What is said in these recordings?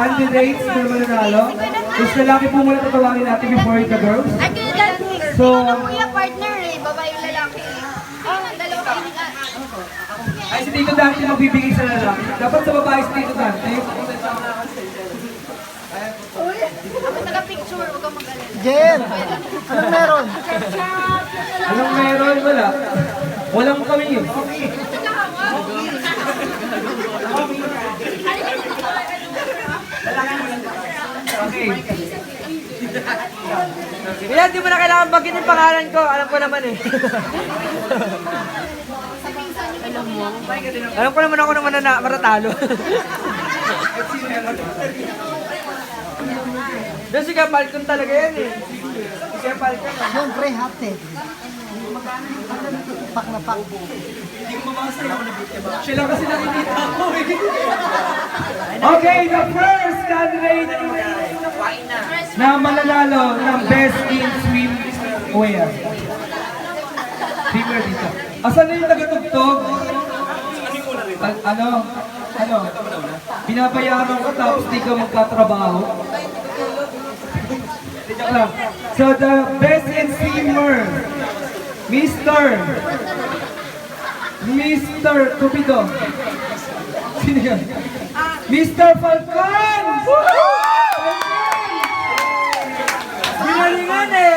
Candidates na mananalo. Is lalaki po muna tatawagin natin before the girls. So, kuya partner eh, babae yung lalaki. Dalawa kayo ni Ay, si Tito Dante magbibigay sa lalaki. Dapat sa babae si Tito Dante. Ako taga-picture, huwag kang mag-alala. Jen, anong meron? Anong meron? Wala. Walang kami yun. Okay. Kaya di mo na kailangan bagin yung pangalan ko. Alam ko naman eh. Alam ko naman ako naman na matatalo. Doon si Kapalcon talaga yan eh. Si Kapalcon. Siyempre, hati. Pak na pak. Siya lang kasi nakikita ko eh. Okay, the first candidate na mananalo ng Best in Swimwear. Swimwear dito. Asan na yung tagatugtog? Ano? Binabayaran ka tapos di ka magkatrabaho? Joke lang. So the Best in Swimwear, Mr. Cupido. Sino yan? Mr. Falcon! Binalingan eh.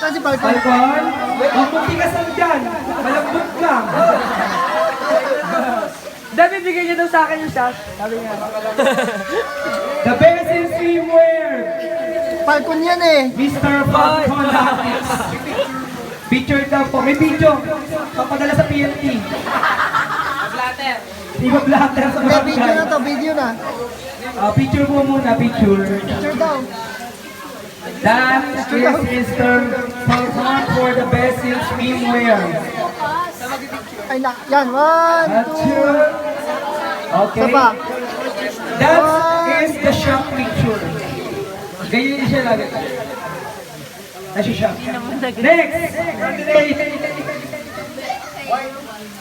Saan si Falcon? Falcon, ang mutigasan dyan. Malambot lang. Dami bigay niya daw sa akin yung shot. Sabi niya. The Best in Swimwear, Falcon yan eh. Mr. Falcon Latis. Picture daw po. May video. Papadala sa PNT. Iba blatter sa May mga video na to, video na. Picture mo muna, picture. Picture daw. That is Mr. Falcon for the Best in Swimwear. Ay na, yan. One, That's two. you. Okay. Saba. That is the shop picture. Ganyan siya lagi. Nasa shop. Next! Candidate!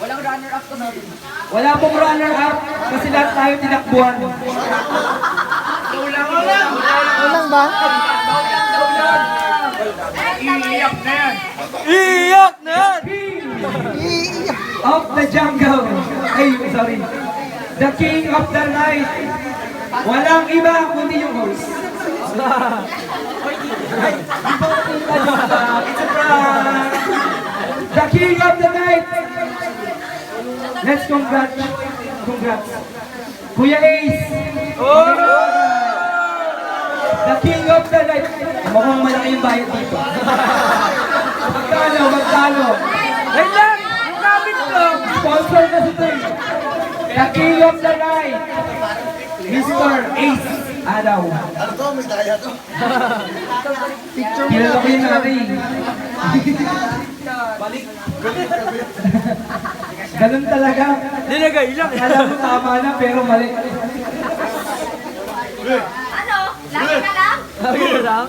Walang runner-up ko natin. Wala pong runner-up kasi lahat tayo tinakbuhan. Walang ba? Iyak na yan. Iiyak. Of the jungle. Ay, sorry. The king of the night. Walang iba kundi yung host. It's a prank. The king of the night. Let's congrats. Kuya Ace. The king of the night. Mukhang malaki yung bayad dito. Magkano? Wait lang! Yung gamit ko! Sponsor na si Tay. The king of the night. Mr. Ace Adaw. Picture mo Kilala na. ko yun natin. Ganun talaga. Nilagay lang. Alam mo tama na pero mali. Ano? Lagi ka lang? Sabi na lang.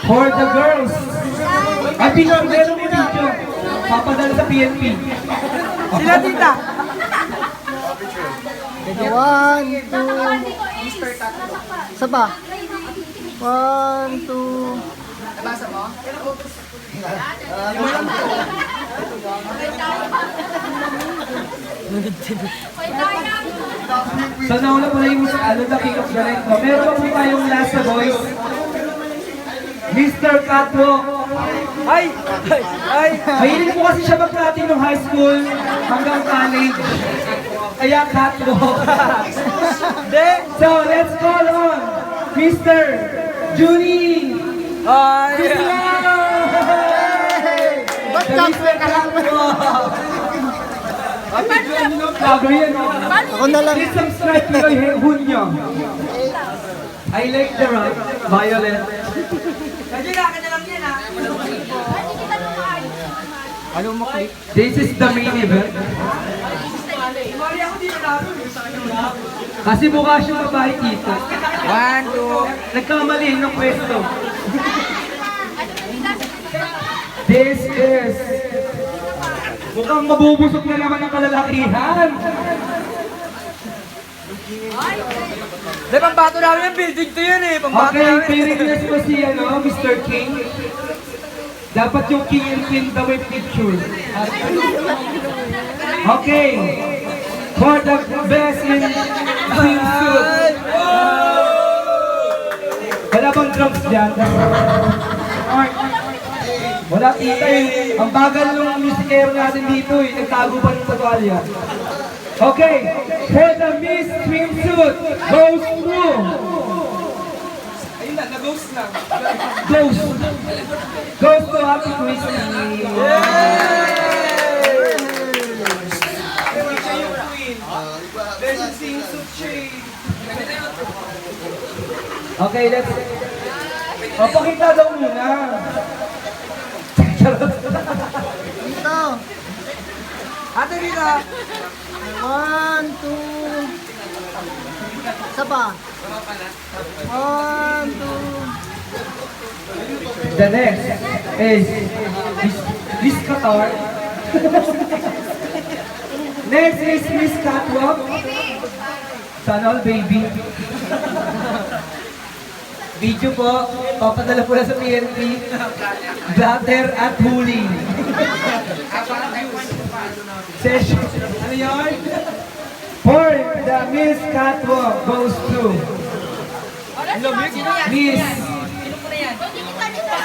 For the girls. Ay, picture. Meron mo dito. Papadala sa PNP. Sila tita. One, two. Saba. One, two. So nauna pala yung the king of the night. Meron pa po tayong last na boys. Mr. Catwalk. Ay! Mahilig po kasi siya mag-cutting nung high school hanggang college. Kaya catwalk. Hindi! So let's call on Mr. Junie. Ay! Ba't kapre ka lang? Vlogger yan. Ako na lang. Please subscribe to kay Hunyo. I like the rock. Violet. Medyo na lang yan ha. Ano mo click? This is the main event. Mali ako dito na. Kasi mukha siyang babae dito. One, two. Nagkamali ng pwesto. This is... Mukhang mabubusog na naman ang kalalakihan. Di, pambato namin yung building to yun eh. Pambato Okay, namin. pinirequest ko si Mr. King. Dapat yung King and Queen daw may picture. Okay. For the best in swimsuit. Wala bang drums dyan? Alright. Wala tita eh. Ang bagal ng musikero natin dito eh. Nagtago pa ng tatualya. Okay. For the Miss Swimsuit goes through. Ayun na, nag-ghost lang. Goes to Happy Christmas. There's a swimsuit shade. Okay, let's... O, pakita daw muna. Charot. Dito. Ate dito. 1, 2. Isa pa. 1, 2. The next is Miss Qatar. Next is Miss Catwalk. Sana all baby. Video po, papadala po na sa PNP. Blatter at huli. Session. Ano yun? For the Miss Catwalk goes to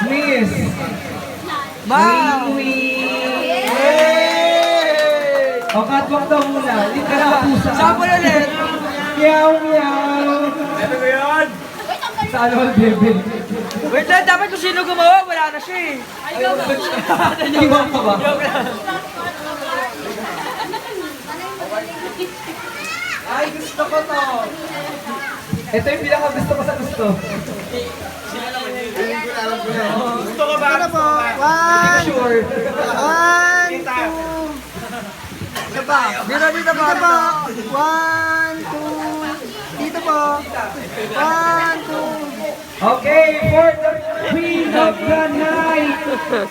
Miss Ma'am! Wee. O, catwalk daw muna. Hindi ka na pusa. Sample ulit! Meow, meow. Bebe ko yun! Sa ano ang bebe? Wait lang, dapat kung sino gumawa, wala na siya eh. Iwan ka ba? Ay, gusto ko to. Ito yung pinaka gusto ko sa gusto. Gusto ko ba? Ano po? 1, Sure. 1, 2. Isa pa. Dito, dito Dito po. 1, 2. Dito po. 1, 2. Okay, for the Queen of the Night.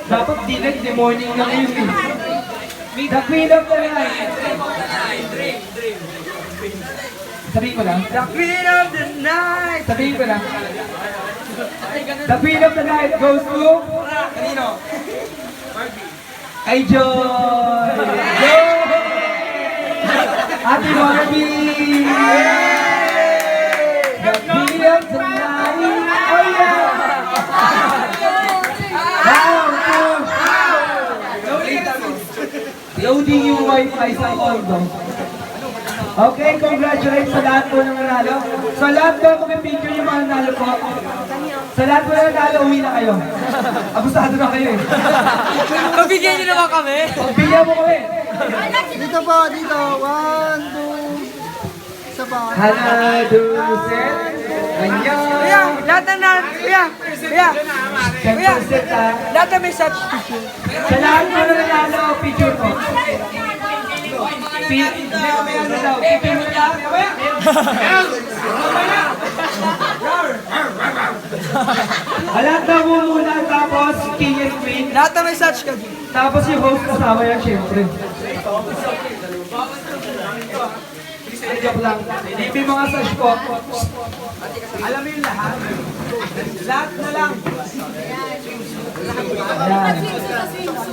Dapat dinag, the morning na ngayon eh. The Queen of the Night. Sabihin ko lang. The Queen of the Night! Sabihin ko lang. The Queen of the Night goes to... Kanino? Kay Joy! Joy! Ate Barbie! The Queen of the Night! Oh yeah! Loading yung wifi sa condo. Okay, congratulations sa lahat po ng nanalo. Sa lahat po, picture yung mga nanalo po. Sa lahat po ng nanalo, uwi na kayo. Abusado na kayo eh. Pabigyan niyo naman kami! Pagbigyan mo kami. Dito po. Dito. 1, 2. Isa pa. Hana, duset. Kuya, Annyeong. lahat ng Kuya! 10% ha. Lahat na may such picture. Sa lahat po ng nanalo, picture po. Ano daw, picture mo lang. Alam daw mo muna, tapos King and Queen. Lahat na may such ka. Tapos yung host kasama yan, syempre. Ay, joke lang. May mga sash po. Alam mo yung lahat? Lahat na lang. Ayan.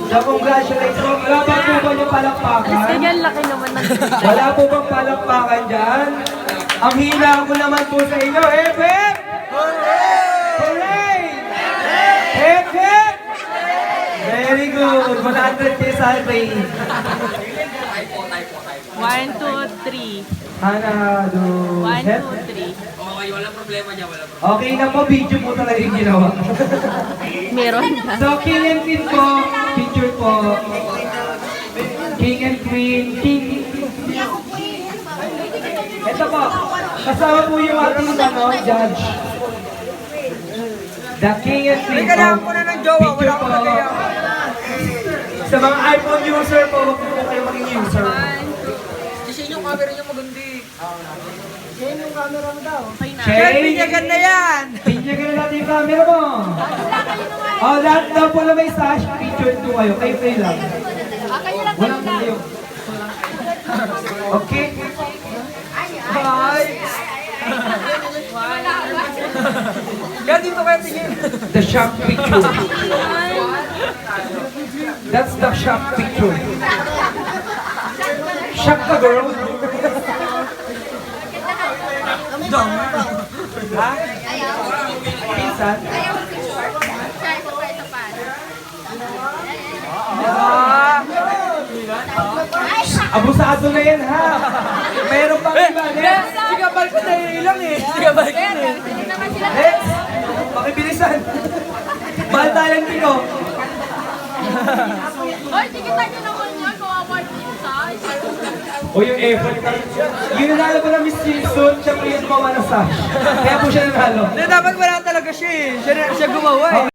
So, congratulations. Wala ba po ba yung palakpakan? Ganyan laki naman ng Wala po bang palakpakan dyan? Ang hila ko naman po sa inyo. Hep, hep! Hooray! Hep, hep! Very good. 100 pesos salary. 1, 2, 3. Hana, do, 1, set. 2, 3. Okay na po, video po talaga yung ginawa. Meron ka. So, King and Queen po, picture po. King and Queen, King. Ito po, kasama po yung ating judge. The King and Queen May kailangan po. ko na ng jowa, wala Picture akong po. nagaya. Sa mga iPhone user po, huwag po kayo maging user. Kasi yung camera niyo magandi. Yan yung camera mo daw. Okay na. Sir, binyagan na yan! Pinyagan na natin yung camera mo. Oh, lahat daw po na may sash, picture po kayo. Kayo lang. Walang kayo. Okay. Bye! Kaya dito kayo tingin. The shock picture. That's the shock picture. Shock ka, girl. Ha? Ayaw. Pinsan? Ayaw mo picture. Try ko pa ito pa. Ay, Abusado na yan, ha? Meron pang iba. Next! Sige, balko na ilang eh. Sige, balko na eh. hindi naman sila. Next! Pakibilisan. Mahal talent ko. Hoy, tikitan niyo naman yan. Kawawa yung size. O yung effort. Yung nanalo ko na Miss Simpson, siya po yung gumawa ng sash. Kaya po siya nanalo. Dapat wala talaga siya eh. Siya gumawa eh.